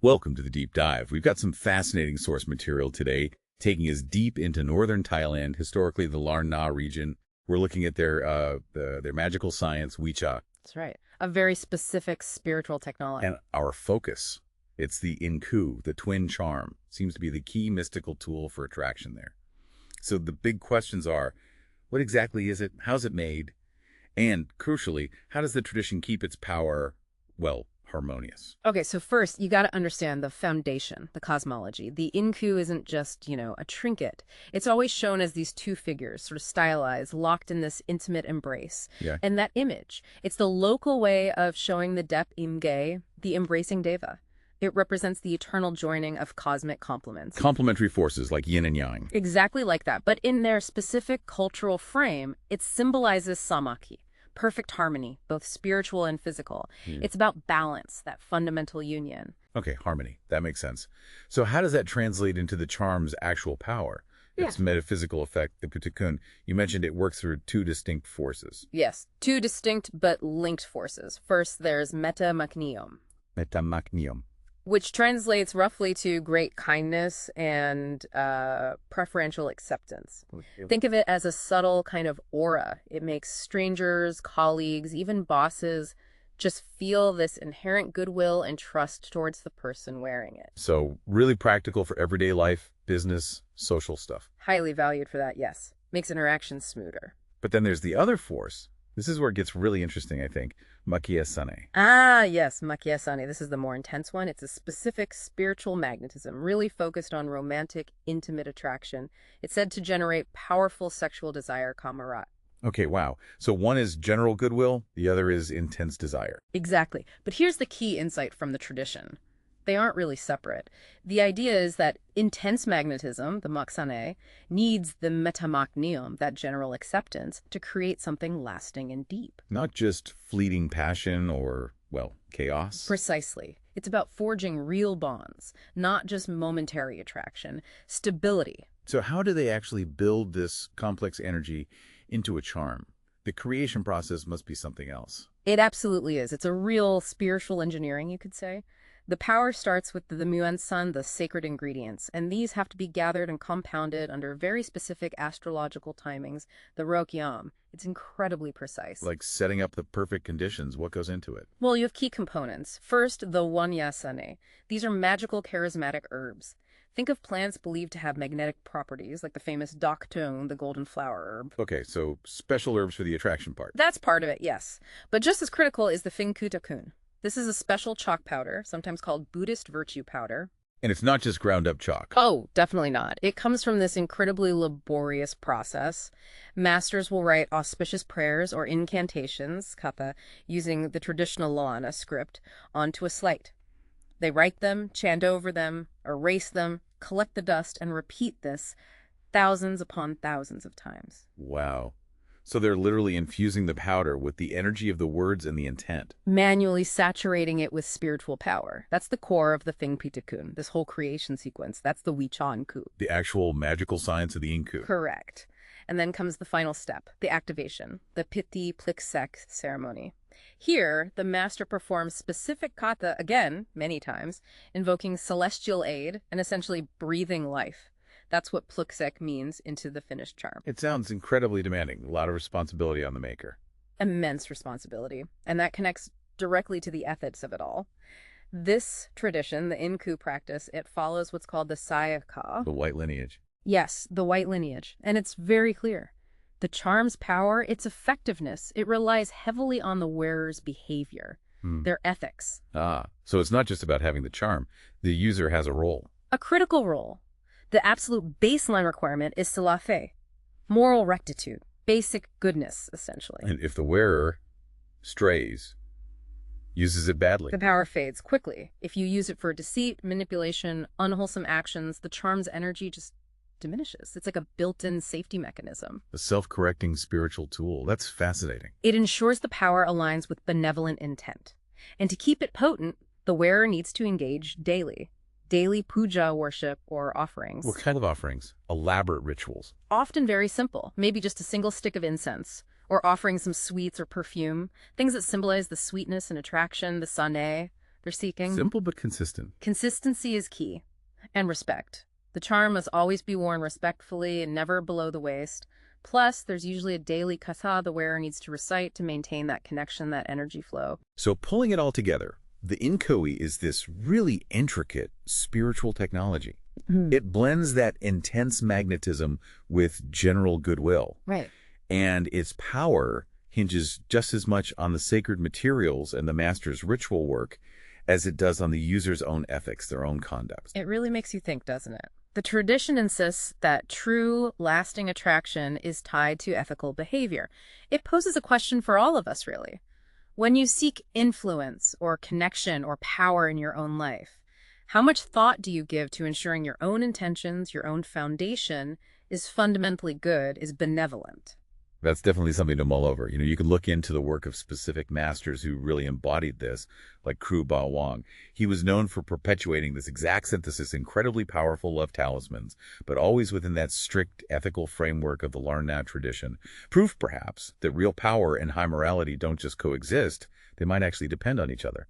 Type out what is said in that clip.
Welcome to the Deep Dive. We've got some fascinating source material today, taking us deep into northern Thailand, historically the Larn Na region. We're looking at their magical science, Wicha, That's right. A very specific spiritual technology. and our focus. It's the In Koo, the twin charm. Seems to be the key mystical tool for attraction there. So the big questions are, what exactly is it? How's it made? And crucially, how does the tradition keep its power, well, harmonious? Okay, so first, you got to understand the foundation, the cosmology. The In Koo isn't just, a trinket. It's always shown as these two figures, sort of stylized, locked in this intimate embrace. Yeah. And that image, it's the local way of showing the Dep Imge, the embracing deva. It represents the eternal joining of cosmic complements. Complementary forces like yin and yang. Exactly like that. But in their specific cultural frame, it symbolizes samaki, perfect harmony, both spiritual and physical. It's about balance, that fundamental union. Okay, harmony. That makes sense. So how does that translate into the charm's actual power? Its metaphysical effect, the putikun. You mentioned it works through two distinct forces. Yes, two distinct but linked forces. First, there's metamaknium, Metamaknium. which translates roughly to great kindness and preferential acceptance. Think of it as a subtle kind of aura. It makes strangers, colleagues, even bosses just feel this inherent goodwill and trust towards the person wearing it. So really practical for everyday life, business, social stuff. Highly valued for that, yes. Makes interactions smoother. But then there's the other force. This is where it gets really interesting, I think. Makiasane. Ah, yes, Makiasane. This is the more intense one. It's a specific spiritual magnetism, really focused on romantic, intimate attraction. It's said to generate powerful sexual desire, kamarat. Okay, wow. So one is general goodwill, the other is intense desire. Exactly. But here's the key insight from the tradition. They aren't really separate. The idea is that intense magnetism, the maksane, needs the metamaknium, that general acceptance, to create something lasting and deep. Not just fleeting passion or, well, chaos. Precisely. It's about forging real bonds, not just momentary attraction. Stability. So how do they actually build this complex energy into a charm? The creation process must be something else. It absolutely is. It's a real spiritual engineering, you could say. The power starts with the muansan, the sacred ingredients, and these have to be gathered and compounded under very specific astrological timings, the rokyam. It's incredibly precise. Like setting up the perfect conditions, what goes into it? Well, you have key components. First, the wanyasane. These are magical charismatic herbs. Think of plants believed to have magnetic properties, like the famous doctone, the golden flower herb. Okay, so special herbs for the attraction part. That's part of it, yes. But just as critical is the finkutakun. This is a special chalk powder, sometimes called Buddhist virtue powder. And it's not just ground up chalk. Oh, definitely not. It comes from this incredibly laborious process. Masters will write auspicious prayers or incantations, kata, using the traditional Loana script, onto a slate. They write them, chant over them, erase them, collect the dust, and repeat this thousands upon thousands of times. Wow. So they're literally infusing the powder with the energy of the words and the intent. Manually saturating it with spiritual power. That's the core of the Thingpitakun, this whole creation sequence. That's the Wichan Ku. The actual magical science of the In Koo. Correct. And then comes the final step, the activation, the Piti Pliksek ceremony. Here, the master performs specific kata, again, many times, invoking celestial aid and essentially breathing life. That's what pluksek means into the finished charm. It sounds incredibly demanding. A lot of responsibility on the maker. Immense responsibility. And that connects directly to the ethics of it all. This tradition, the In Koo practice, it follows what's called the Sayaka. The white lineage. Yes, the white lineage. And it's very clear. The charm's power, its effectiveness, it relies heavily on the wearer's behavior, their ethics. Ah, so it's not just about having the charm. The user has a role. A critical role. The absolute baseline requirement is silafe, moral rectitude, basic goodness, essentially. And if the wearer strays, uses it badly. The power fades quickly. If you use it for deceit, manipulation, unwholesome actions, the charm's energy just diminishes. It's like a built-in safety mechanism. A self-correcting spiritual tool. That's fascinating. It ensures the power aligns with benevolent intent. And to keep it potent, the wearer needs to engage daily. Daily puja worship or offerings. What kind of offerings? Elaborate rituals. Often very simple, maybe just a single stick of incense, or offering some sweets or perfume, things that symbolize the sweetness and attraction, the sane. they're seeking. Simple but consistent. Consistency is key. And respect. The charm must always be worn respectfully and never below the waist. Plus, there's usually a daily katha the wearer needs to recite to maintain that connection, that energy flow. So pulling it all together, the In Koo is this really intricate spiritual technology. It blends that intense magnetism with general goodwill. Right. And its power hinges just as much on the sacred materials and the master's ritual work as it does on the user's own ethics, their own conduct. It really makes you think, doesn't it? The tradition insists that true, lasting attraction is tied to ethical behavior. It poses a question for all of us, really. When you seek influence or connection or power in your own life, how much thought do you give to ensuring your own intentions, your own foundation is fundamentally good, is benevolent? That's definitely something to mull over. You can look into the work of specific masters who really embodied this, like Kru Ba Wang. He was known for perpetuating this exact synthesis, incredibly powerful love talismans, but always within that strict ethical framework of the Larnao tradition. Proof, perhaps, that real power and high morality don't just coexist, they might actually depend on each other.